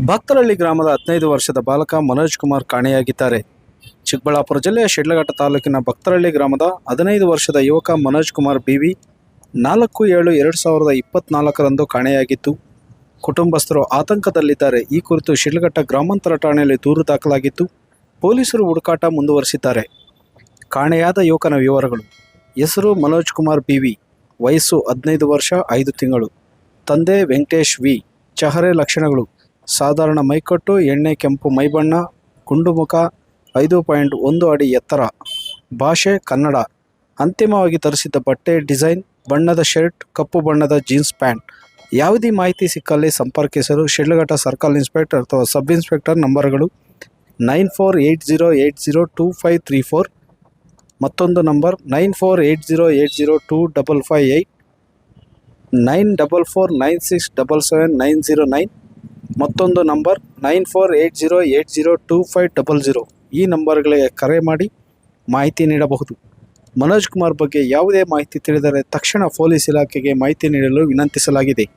ಭಕ್ತರಹಳ್ಳಿ ಗ್ರಾಮದ 15 ವರ್ಷದ ಬಾಲಕ ಮನೋಜ್ ಕುಮಾರ್ ಕಾಣೆಯಾಗಿದ್ದಾರೆ. ಚಿಕ್ಕಬಳ್ಳಾಪುರ ಜಿಲ್ಲೆಯ ಶಿಡ್ಲಘಟ್ಟ ತಾಲೂಕಿನ ಭಕ್ತರಹಳ್ಳಿ ಗ್ರಾಮದ 15 ವರ್ಷದ ಯುವಕ ಮನೋಜ್ ಕುಮಾರ್ ಬಿವಿ 4/7/2024ರಂದು ಕಾಣೆಯಾಗಿದ್ದು, ಕುಟುಂಬಸ್ಥರು ಆತಂಕದಲ್ಲಿದ್ದಾರೆ. ಈ ಕುರಿತು ಶಿಡ್ಲಘಟ್ಟ ಗ್ರಾಮಾಂತರ ಠಾಣೆಯಲ್ಲಿ ದೂರು ದಾಖಲಾಗಿದ್ದು, ಪೊಲೀಸರು ಹುಡುಕಾಟ ಮುಂದುವರಿಸಿದ್ದಾರೆ. ಕಾಣೆಯಾದ ಯುವಕನ ವಿವರಗಳು: ಹೆಸರು ಮನೋಜ್ ಕುಮಾರ್ ಬಿವಿ, ವಯಸ್ಸು 15 ವರ್ಷ 5 ತಿಂಗಳು, ತಂದೆ ವೆಂಕಟೇಶ್ ವಿ. ಚಹರೆ ಲಕ್ಷಣಗಳು: ಸಾಧಾರಣ ಮೈಕಟ್ಟು, ಎಣ್ಣೆ ಕೆಂಪು ಮೈಬಣ್ಣ, ಗುಂಡು ಮುಖ, 5.1 ಅಡಿ ಎತ್ತರ, ಭಾಷೆ ಕನ್ನಡ. ಅಂತಿಮವಾಗಿ ಧರಿಸಿದ್ದ ಬಟ್ಟೆ ಡಿಸೈನ್, ಬಣ್ಣದ ಶರ್ಟ್, ಕಪ್ಪು ಬಣ್ಣದ ಜೀನ್ಸ್ ಪ್ಯಾಂಟ್. ಯಾವುದೇ ಮಾಹಿತಿ ಸಿಕ್ಕಲ್ಲಿ ಸಂಪರ್ಕಿಸಲು ಶಿಡ್ಲಘಟ್ಟ ಸರ್ಕಲ್ ಇನ್ಸ್ಪೆಕ್ಟರ್ ಅಥವಾ ಸಬ್ ಇನ್ಸ್ಪೆಕ್ಟರ್ ನಂಬರ್ಗಳು 9480802534, ಮತ್ತೊಂದು ನಂಬರ್ 9480802558, 9449677909, ಮತ್ತೊಂದು ನಂಬರ್ 9480802500. ಈ ನಂಬರ್ಗಳಿಗೆ ಕರೆ ಮಾಡಿ ಮಾಹಿತಿ ನೀಡಬಹುದು. ಮನೋಜ್ ಕುಮಾರ್ ಬಗ್ಗೆ ಯಾವುದೇ ಮಾಹಿತಿ ತಿಳಿದರೆ ತಕ್ಷಣ ಪೊಲೀಸ್ ಇಲಾಖೆಗೆ ಮಾಹಿತಿ ನೀಡಲು ವಿನಂತಿಸಲಾಗಿದೆ.